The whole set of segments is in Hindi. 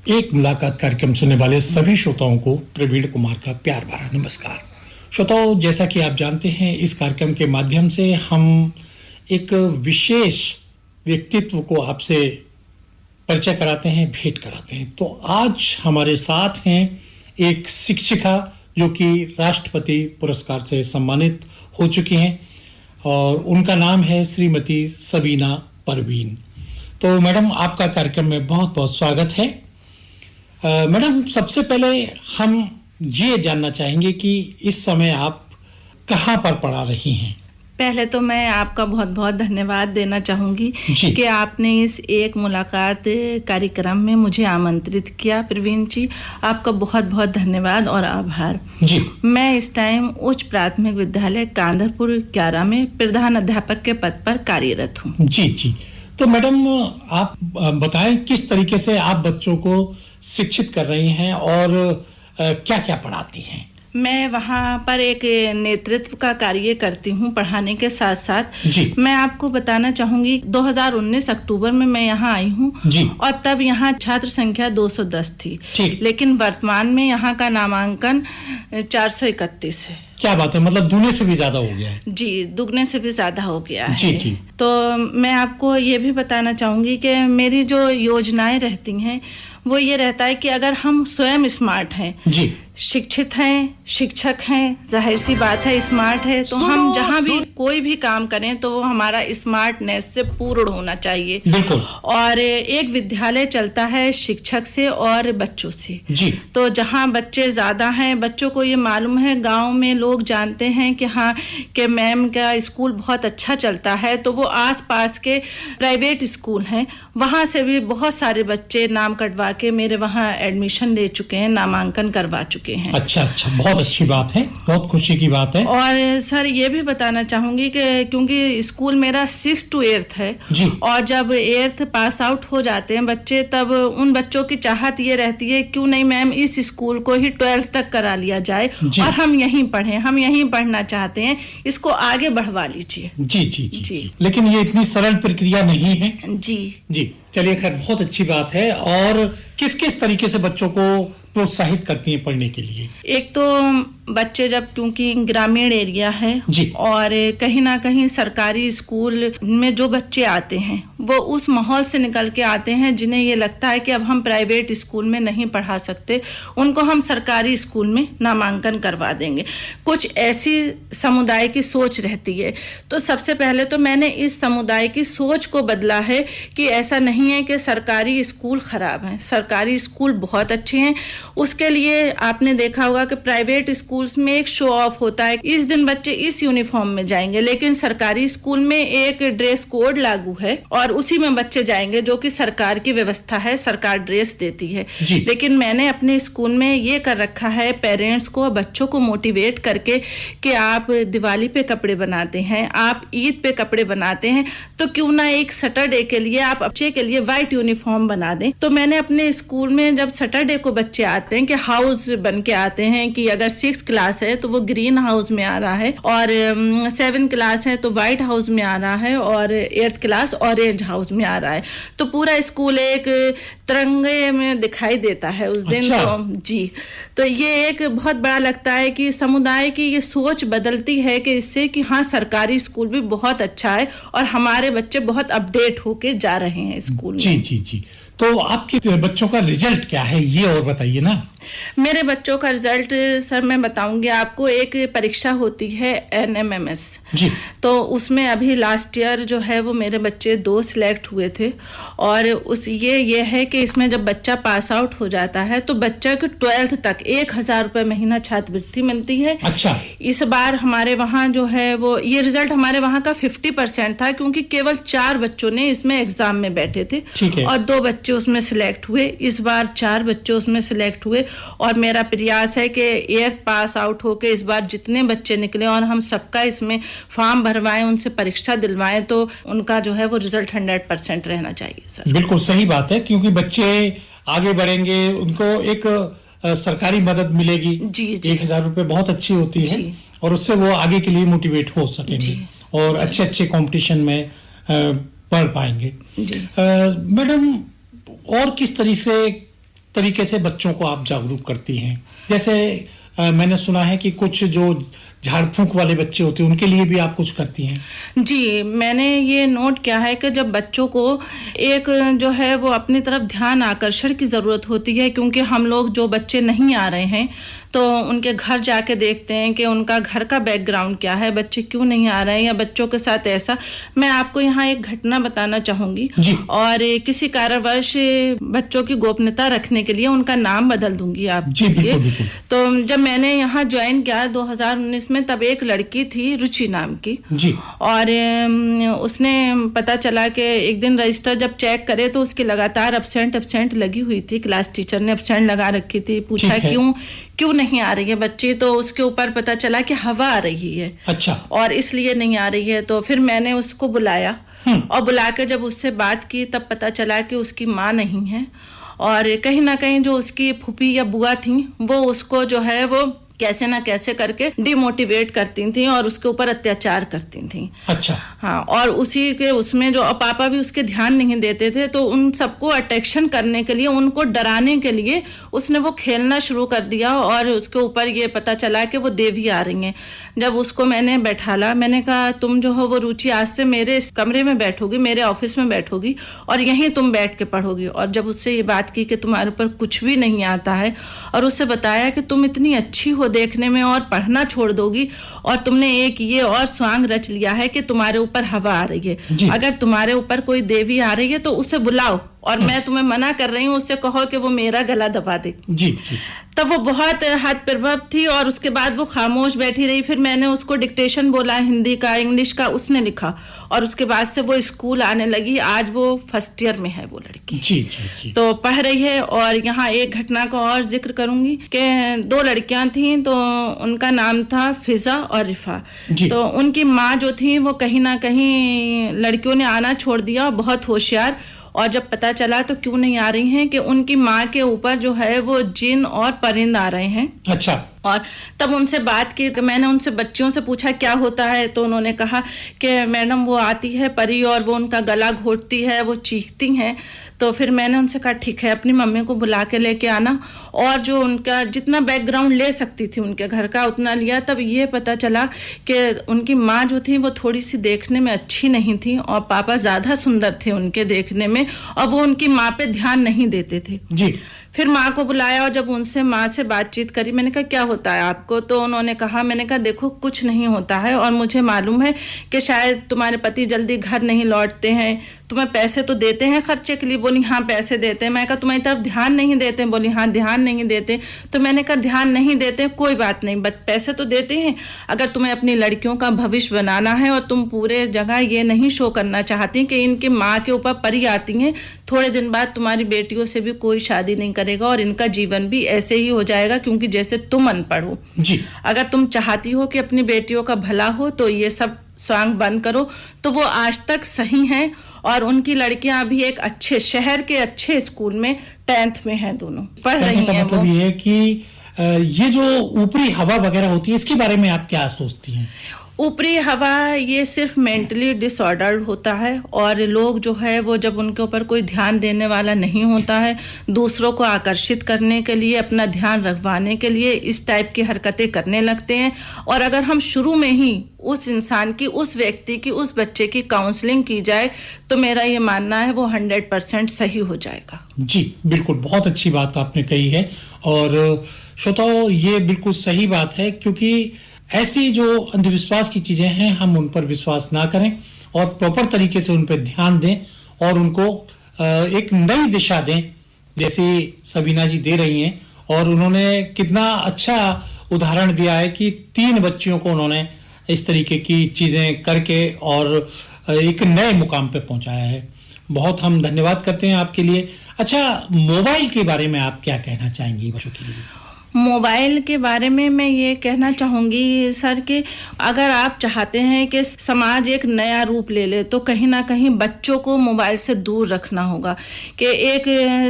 एक मुलाकात कार्यक्रम सुनने वाले सभी श्रोताओं को प्रवीण कुमार का प्यार भरा नमस्कार। श्रोताओं, जैसा कि आप जानते हैं, इस कार्यक्रम के माध्यम से हम एक विशेष व्यक्तित्व को आपसे परिचय कराते हैं, भेंट कराते हैं। तो आज हमारे साथ हैं एक शिक्षिका जो कि राष्ट्रपति पुरस्कार से सम्मानित हो चुकी हैं और उनका नाम है श्रीमती सबीना परवीन। तो मैडम, आपका कार्यक्रम में बहुत बहुत स्वागत है। मैडम, सबसे पहले हम ये जानना चाहेंगे कि इस समय आप कहाँ पर पढ़ा रही हैं? पहले तो मैं आपका बहुत बहुत धन्यवाद देना चाहूँगी कि आपने इस एक मुलाकात कार्यक्रम में मुझे आमंत्रित किया। प्रवीण जी, आपका बहुत बहुत धन्यवाद और आभार जी। मैं इस टाइम उच्च प्राथमिक विद्यालय कांदरपुर 11 में प्रधान अध्यापक के पद पर कार्यरत हूँ। जी जी। तो मैडम, आप बताएं किस तरीके से आप बच्चों को शिक्षित कर रही हैं और क्या क्या पढ़ाती हैं? मैं वहाँ पर एक नेतृत्व का कार्य करती हूँ पढ़ाने के साथ साथ। जी। मैं आपको बताना चाहूँगी 2019 अक्टूबर में मैं यहाँ आई हूँ और तब यहाँ छात्र संख्या 210 थी। लेकिन वर्तमान में यहाँ का नामांकन 431 है। क्या बात है, मतलब दुगने से भी ज्यादा हो गया है? जी, दुगने से भी ज्यादा हो गया है। जी जी। तो मैं आपको ये भी बताना चाहूँगी कि मेरी जो योजनाएं रहती हैं वो ये रहता है कि अगर हम स्वयं स्मार्ट हैं, जी, शिक्षित हैं, शिक्षक हैं, जाहिर सी बात है स्मार्ट है, तो हम जहाँ भी कोई भी काम करें तो वो हमारा स्मार्टनेस से पूर्ण होना चाहिए। बिल्कुल। और एक विद्यालय चलता है शिक्षक से और बच्चों से। जी। तो जहाँ बच्चे ज्यादा हैं, बच्चों को ये मालूम है, गांव में लोग जानते हैं कि हाँ कि मैम का स्कूल बहुत अच्छा चलता है, तो वो आसपास के प्राइवेट स्कूल हैं, वहाँ से भी बहुत सारे बच्चे नाम कटवा के मेरे वहाँ एडमिशन ले चुके हैं, नामांकन करवा चुके हैं। अच्छा अच्छा, बहुत अच्छी बात है, बहुत खुशी की बात है। और सर ये भी बताना चाहूँगी कि क्योंकि स्कूल मेरा 6 to 8 है जी। और जब 8th पास आउट हो जाते हैं बच्चे, तब उन बच्चों की चाहत ये रहती है क्यों नहीं मैम इस स्कूल को ही 12th तक करा लिया जाए और हम यहीं पढ़ें, हम यहीं पढ़ना चाहते हैं, इसको आगे बढ़वा लीजिए। जी जी जी, जी। लेकिन ये इतनी सरल प्रक्रिया नहीं है। जी जी, चलिए, खैर बहुत अच्छी बात है। और किस किस तरीके से बच्चों को प्रोत्साहित करती हैं पढ़ने के लिए? एक तो बच्चे जब, क्योंकि ग्रामीण एरिया है जी। और कहीं ना कहीं सरकारी स्कूल में जो बच्चे आते हैं वो उस माहौल से निकल के आते हैं जिन्हें ये लगता है कि अब हम प्राइवेट स्कूल में नहीं पढ़ा सकते, उनको हम सरकारी स्कूल में नामांकन करवा देंगे। कुछ ऐसी समुदाय की सोच रहती है। तो सबसे पहले तो मैंने इस समुदाय की सोच को बदला है कि ऐसा नहीं है कि सरकारी स्कूल खराब हैं, सरकारी स्कूल बहुत अच्छे हैं। उसके लिए आपने देखा होगा कि प्राइवेट स्कूल्स में एक शो ऑफ होता है, इस दिन बच्चे इस यूनिफॉर्म में जाएंगे, लेकिन सरकारी स्कूल में एक ड्रेस कोड लागू है और उसी में बच्चे जाएंगे, जो कि सरकार की व्यवस्था है, सरकार ड्रेस देती है। लेकिन मैंने अपने स्कूल में ये कर रखा है, पेरेंट्स को, बच्चों को मोटिवेट करके कि आप दिवाली पे कपड़े बनाते हैं, आप ईद पे कपड़े बनाते हैं, तो क्यों ना एक सैटरडे के लिए आप बच्चे के लिए व्हाइट यूनिफॉर्म बना दें। तो मैंने अपने स्कूल में जब सैटरडे को बच्चे आते हैं कि हाउस बन के आते हैं कि अगर 6th क्लास है तो वो ग्रीन हाउस में आ रहा है और 7th क्लास है तो व्हाइट हाउस में आ रहा है और 8th क्लास ऑरेंज हाउस में आ रहा है, तो पूरा स्कूल एक तिरंगे में दिखाई देता है उस दिन। अच्छा। तो जी, तो ये एक बहुत बड़ा लगता है कि समुदाय की ये सोच बदलती है कि इससे कि हाँ सरकारी स्कूल भी बहुत अच्छा है और हमारे बच्चे बहुत अपडेट होके जा रहे हैं स्कूल में। जी जी जी। तो आपके बच्चों का रिजल्ट क्या है, ये और बताइए ना। मेरे बच्चों का रिजल्ट सर मैं बताऊंगी आपको। एक परीक्षा होती है NMMS जी। तो उसमें अभी लास्ट ईयर जो है वो मेरे बच्चे 2 सिलेक्ट हुए थे और उस ये है कि इसमें जब बच्चा पास आउट हो जाता है तो बच्चे को 12th तक 1000 रुपये महीना छात्रवृत्ति मिलती है। अच्छा। इस बार हमारे वहाँ जो है वो ये रिजल्ट हमारे वहाँ का 50% था, क्योंकि केवल 4 बच्चों ने इसमें एग्जाम में बैठे थे। ठीक है। और 2 बच्चे उसमें सिलेक्ट हुए। इस बार 4 बच्चे उसमें सिलेक्ट हुए और मेरा प्रयास है कि 8th पास आउट होके इस बार जितने बच्चे निकले और हम सबका इसमें फॉर्म भरवाएं, उनसे परीक्षा दिलवाएं, तो उनका जो है वो रिजल्ट 100% रहना चाहिए सर। बिल्कुल सही बात है, क्योंकि बच्चे आगे बढ़ेंगे, उनको एक सरकारी मदद मिलेगी। जी जी। 1000 रुपये बहुत अच्छी होती है और उससे वो आगे के लिए मोटिवेट हो सकेंगे और अच्छे अच्छे कंपटीशन में पढ़ पाएंगे। मैडम, और किस तरह से तरीके से बच्चों को आप जागरूक करती हैं? जैसे मैंने सुना है कि कुछ जो झाड़ फूंक वाले बच्चे होते हैं उनके लिए भी आप कुछ करती हैं। जी, मैंने ये नोट किया है कि जब बच्चों को एक जो है वो अपनी तरफ ध्यान आकर्षण की ज़रूरत होती है, क्योंकि हम लोग जो बच्चे नहीं आ रहे हैं तो उनके घर जाके देखते हैं कि उनका घर का बैकग्राउंड क्या है, बच्चे क्यों नहीं आ रहे हैं, या बच्चों के साथ ऐसा। मैं आपको यहाँ एक घटना बताना चाहूँगी, और किसी कारणवश बच्चों की गोपनीयता रखने के लिए उनका नाम बदल दूंगी आप जी, बिल्कुल, बिल्कुल। तो जब मैंने यहाँ ज्वाइन किया 2019 में, तब एक लड़की थी रुचि नाम की जी। और उसने पता चला कि एक दिन रजिस्टर जब चेक करे तो उसकी लगातार एब्सेंट लगी हुई थी। क्लास टीचर ने एब्सेंट लगा रखी थी। पूछा क्यों नहीं आ रही है बच्ची, तो उसके ऊपर पता चला कि हवा आ रही है। अच्छा। और इसलिए नहीं आ रही है। तो फिर मैंने उसको बुलाया और बुला के जब उससे बात की तब पता चला कि उसकी माँ नहीं है, और कहीं ना कहीं जो उसकी फूफी या बुआ थी वो उसको जो है वो कैसे ना कैसे करके डिमोटिवेट करती थी और उसके ऊपर अत्याचार करती थी। अच्छा। हाँ, और उसी के उसमें जो पापा भी उसके ध्यान नहीं देते थे, तो उन सबको अट्रैक्शन करने के लिए, उनको डराने के लिए उसने वो खेलना शुरू कर दिया, और उसके ऊपर ये पता चला कि वो देवी आ रही हैं। जब उसको मैंने बैठाला, मैंने कहा तुम जो हो वो रुचि आज से मेरे इस कमरे में बैठोगी, मेरे ऑफिस में बैठोगी और यहीं तुम बैठ के पढ़ोगी। और जब उससे ये बात की कि तुम्हारे ऊपर कुछ भी नहीं आता है, और उससे बताया कि तुम इतनी अच्छी हो देखने में और पढ़ना छोड़ दोगी, और तुमने एक ये और स्वांग रच लिया है कि तुम्हारे ऊपर हवा आ रही है। अगर तुम्हारे ऊपर कोई देवी आ रही है तो उसे बुलाओ, और मैं तुम्हें मना कर रही हूँ, उससे कहो कि वो मेरा गला दबा दे। जी। तब वो बहुत हद प्रभाव थी, और उसके बाद वो खामोश बैठी रही। फिर मैंने उसको डिक्टेशन बोला, हिंदी का, इंग्लिश का, उसने लिखा, और उसके बाद से वो स्कूल आने लगी। आज वो फर्स्ट ईयर में है वो लड़की। जी। तो पढ़ रही है। और यहाँ एक घटना का और जिक्र करूंगी कि 2 लड़कियां थीं, तो उनका नाम था फिजा और रिफा। तो उनकी माँ जो थी वो कहीं ना कहीं लड़कियों ने आना छोड़ दिया, बहुत होशियार। और जब पता चला तो क्यों नहीं आ रही हैं कि उनकी माँ के ऊपर जो है वो जिन और परिंद आ रहे हैं। अच्छा। और तब उनसे बात की, मैंने उनसे बच्चियों से पूछा क्या होता है, तो उन्होंने कहा कि मैडम वो आती है परी और वो उनका गला घोटती है, वो चीखती हैं। तो फिर मैंने उनसे कहा ठीक है, अपनी मम्मी को बुला के लेके आना, और जो उनका जितना बैकग्राउंड ले सकती थी उनके घर का उतना लिया। तब ये पता चला कि उनकी माँ जो थी वो थोड़ी सी देखने में अच्छी नहीं थी, और पापा ज़्यादा सुंदर थे उनके देखने में, और वो उनकी माँ पे ध्यान नहीं देते थे। जी। फिर माँ को बुलाया, और जब उनसे माँ से बातचीत करी, मैंने कहा क्या होता है आपको, तो उन्होंने कहा, मैंने कहा देखो कुछ नहीं होता है, और मुझे मालूम है कि शायद तुम्हारे पति जल्दी घर नहीं लौटते हैं, तुम्हें पैसे तो देते हैं खर्चे के लिए। बोली हाँ पैसे देते हैं। मैं कहा तुम्हारी तरफ ध्यान नहीं देते? बोली हाँ ध्यान नहीं देते। तो मैंने कहा ध्यान नहीं देते कोई बात नहीं, बट पैसे तो देते हैं। अगर तुम्हें अपनी लड़कियों का भविष्य बनाना है और तुम पूरे जगह ये नहीं शो करना चाहती कि इनकी माँ के ऊपर परी आती हैं, थोड़े दिन बाद तुम्हारी बेटियों से भी कोई शादी नहीं करेगा और इनका जीवन भी ऐसे ही हो जाएगा, क्योंकि जैसे तुम अनपढ़ हो। जी। अगर तुम चाहती हो कि अपनी बेटियों का भला हो तो ये सब स्वांग बंद करो। तो वो आज तक सही हैं, और उनकी लड़कियां अभी एक अच्छे शहर के अच्छे स्कूल में 10th में हैं, दोनों पढ़ रही हैं। मतलब ये है कि ये जो ऊपरी हवा वगैरह होती है, इसके बारे में आप क्या सोचती हैं? ऊपरी हवा ये सिर्फ मेंटली डिसऑर्डर्ड होता है, और लोग जो है वो जब उनके ऊपर कोई ध्यान देने वाला नहीं होता है, दूसरों को आकर्षित करने के लिए, अपना ध्यान रखवाने के लिए इस टाइप की हरकतें करने लगते हैं। और अगर हम शुरू में ही उस इंसान की, उस व्यक्ति की, उस बच्चे की काउंसलिंग की जाए तो मेरा ये मानना है वो 100% सही हो जाएगा। जी बिल्कुल, बहुत अच्छी बात आपने कही है। और श्रोताओ, ये बिल्कुल सही बात है, क्योंकि ऐसी जो अंधविश्वास की चीजें हैं हम उन पर विश्वास ना करें, और प्रॉपर तरीके से उन पर ध्यान दें, और उनको एक नई दिशा दें, जैसे सबीना जी दे रही हैं। और उन्होंने कितना अच्छा उदाहरण दिया है कि 3 बच्चियों को उन्होंने इस तरीके की चीजें करके और एक नए मुकाम पे पहुंचाया है। बहुत हम धन्यवाद करते हैं आपके लिए। अच्छा, मोबाइल के बारे में आप क्या कहना चाहेंगी बच्चों के लिए? मोबाइल के बारे में मैं ये कहना चाहूँगी सर कि अगर आप चाहते हैं कि समाज एक नया रूप ले ले तो कहीं ना कहीं बच्चों को मोबाइल से दूर रखना होगा। कि एक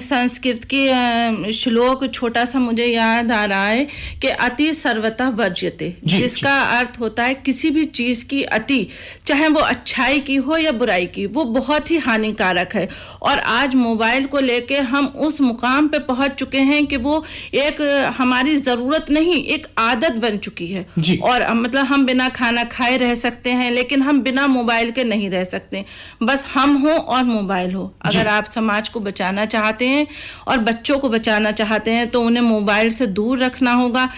संस्कृत की श्लोक छोटा सा मुझे याद आ रहा है कि अति सर्वथा वर्ज्यते, जिसका अर्थ होता है किसी भी चीज़ की अति, चाहे वो अच्छाई की हो या बुराई की, वो बहुत ही हानिकारक है। और आज मोबाइल को लेके हम उस मुकाम पे पहुंच चुके हैं कि वो एक हमारी ज़रूरत नहीं, एक आदत बन चुकी है। और मतलब हम बिना खाना खाए रह सकते हैं, लेकिन हम बिना मोबाइल के नहीं रह सकते। बस हम हो और मोबाइल हो। अगर आप समाज को बचाना चाहते हैं और बच्चों को बचाना चाहते हैं तो उन्हें मोबाइल से दूर रखना होगा।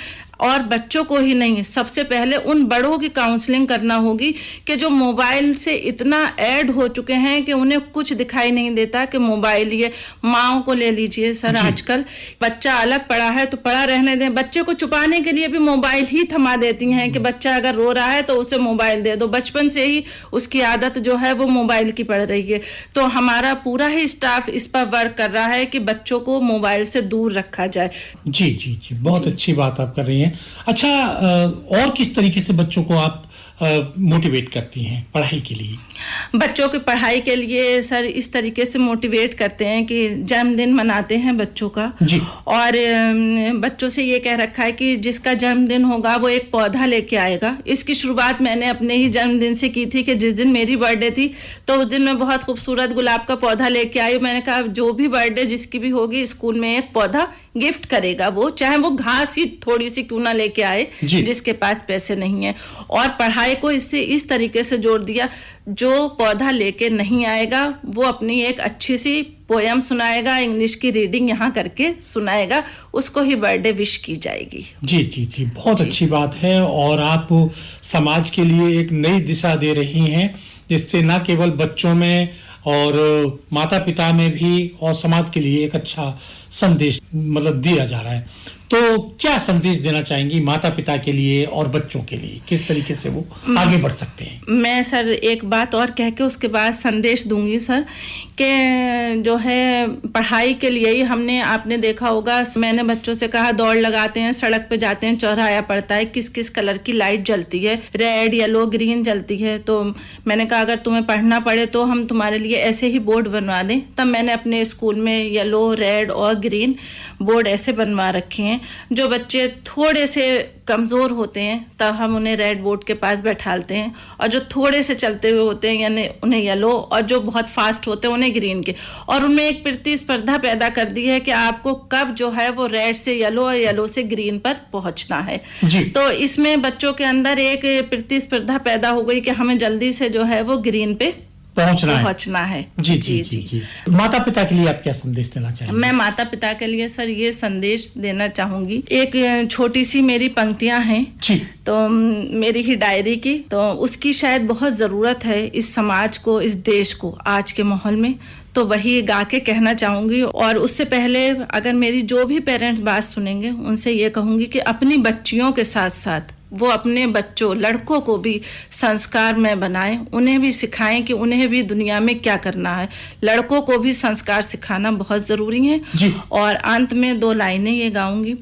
और बच्चों को ही नहीं, सबसे पहले उन बड़ों की काउंसलिंग करना होगी कि जो मोबाइल से इतना ऐड हो चुके हैं कि उन्हें कुछ दिखाई नहीं देता कि मोबाइल, ये माओ को ले लीजिए सर, आजकल बच्चा अलग पड़ा है तो पड़ा रहने दें, बच्चे को छुपाने के लिए भी मोबाइल ही थमा देती हैं कि बच्चा अगर रो रहा है तो उसे मोबाइल दे दो। बचपन से ही उसकी आदत जो है वो मोबाइल की पड़ रही है। तो हमारा पूरा ही स्टाफ इस पर वर्क कर रहा है कि बच्चों को मोबाइल से दूर रखा जाए। जी जी जी, बहुत अच्छी बात आप कर रही हैं। अच्छा, और किस तरीके से बच्चों को आप मोटिवेट करती हैं पढ़ाई के लिए? बच्चों की पढ़ाई के लिए सर इस तरीके से मोटिवेट करते हैं कि जन्मदिन मनाते हैं बच्चों का जी। और बच्चों से ये कह रखा है कि जिसका जन्मदिन होगा वो एक पौधा लेके आएगा। इसकी शुरुआत मैंने अपने ही जन्मदिन से की थी कि जिस दिन मेरी बर्थडे थी तो उस दिन मैं बहुत खूबसूरत गुलाब का पौधा लेके आई। मैंने कहा जो भी बर्थडे जिसकी भी होगी स्कूल में एक पौधा गिफ्ट करेगा, वो चाहे वो घास ही थोड़ी सी क्यों ना लेके आए जिसके पास पैसे नहीं है। और पढ़ाई को इससे इस तरीके से जोड़ दिया, जो पौधा लेके नहीं आएगा वो अपनी एक अच्छी सी पोयम सुनाएगा, इंग्लिश की रीडिंग यहाँ करके सुनाएगा, उसको ही बर्थडे विश की जाएगी। जी जी जी, बहुत अच्छी बात है। और आप समाज के लिए एक नई दिशा दे रही हैं, जिससे न केवल बच्चों में और माता पिता में भी और समाज के लिए एक अच्छा संदेश मतलब दिया जा रहा है। तो क्या संदेश देना चाहेंगी माता पिता के लिए और बच्चों के लिए, किस तरीके से वो आगे बढ़ सकते हैं? मैं सर एक बात और कह के उसके बाद संदेश दूंगी सर कि जो है पढ़ाई के लिए ही हमने, आपने देखा होगा, मैंने बच्चों से कहा दौड़ लगाते हैं, सड़क पे जाते हैं, चौराहा पड़ता है, किस किस कलर की लाइट जलती है, रेड येलो ग्रीन जलती है। तो मैंने कहा अगर तुम्हें पढ़ना पड़े तो हम तुम्हारे लिए ऐसे ही बोर्ड बनवा दें। तब मैंने अपने स्कूल में येलो, रेड और ग्रीन बोर्ड ऐसे बनवा रखे हैं। जो बच्चे थोड़े से कमज़ोर होते हैं तब हम उन्हें रेड बोर्ड के पास बैठालते हैं, और जो थोड़े से चलते हुए होते हैं यानी उन्हें येलो, और जो बहुत फास्ट होते हैं उन्हें ग्रीन के। और उनमें एक प्रतिस्पर्धा पैदा कर दी है कि आपको कब जो है वो रेड से येलो और येलो से ग्रीन पर पहुंचना है। तो इसमें बच्चों के अंदर एक प्रतिस्पर्धा पैदा हो गई कि हमें जल्दी से जो है वो ग्रीन पे पहुंचना है। जी जी जी जी। माता पिता के लिए आप क्या संदेश देना चाहेंगे? मैं माता पिता के लिए सर ये संदेश देना चाहूंगी, एक छोटी सी मेरी पंक्तियां हैं तो मेरी ही डायरी की, तो उसकी शायद बहुत ज़रूरत है इस समाज को, इस देश को आज के माहौल में, तो वही गा के कहना चाहूंगी। और उससे पहले अगर मेरी जो भी पेरेंट्स बात सुनेंगे उनसे ये कहूंगी कि अपनी बच्चियों के साथ साथ वो अपने बच्चों, लड़कों को भी संस्कार में बनाएं, उन्हें भी सिखाएं कि उन्हें भी दुनिया में क्या करना है। लड़कों को भी संस्कार सिखाना बहुत ज़रूरी है। और अंत में 2 लाइनें ये गाऊंगी,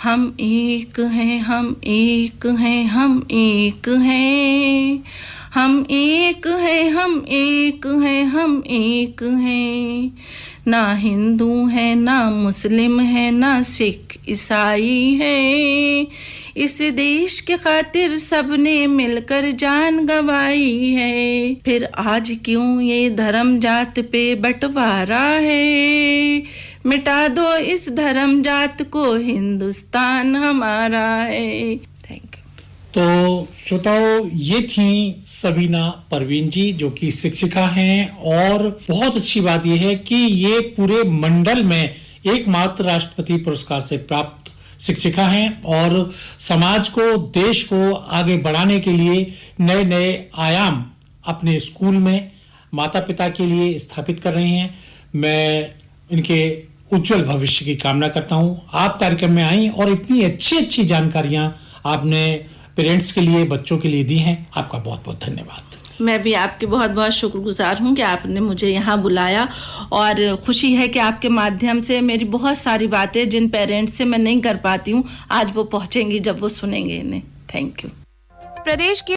हम एक हैं, हम एक हैं, हम एक हैं, हम एक हैं, हम एक हैं, हम एक हैं, ना हिंदू है, ना मुस्लिम है, ना सिख ईसाई है, इस देश के खातिर सबने मिलकर जान गंवाई है, फिर आज क्यों ये धर्म जात पे बंटवारा है, मिटा दो इस धर्म जात को, हिंदुस्तान हमारा है। Thank you. तो श्रोताओ, ये थी सबीना परवीन जी जो कि शिक्षिका हैं, और बहुत अच्छी बात यह है कि ये पूरे मंडल में एकमात्र राष्ट्रपति पुरस्कार से प्राप्त शिक्षिका हैं और समाज को, देश को आगे बढ़ाने के लिए नए नए आयाम अपने स्कूल में माता पिता के लिए स्थापित कर रही हैं। मैं इनके उज्जवल भविष्य की कामना करता हूं। आप कार्यक्रम में आई और इतनी अच्छी अच्छी जानकारियां आपने पेरेंट्स के लिए, बच्चों के लिए दी हैं। आपका बहुत बहुत धन्यवाद। मैं भी आपकी बहुत बहुत शुक्रगुजार हूँ कि आपने मुझे यहाँ बुलाया, और खुशी है कि आपके माध्यम से मेरी बहुत सारी बातें जिन पेरेंट्स से मैं नहीं कर पाती हूँ आज वो पहुँचेंगी जब वो सुनेंगे इन्हें। Thank you. प्रदेश के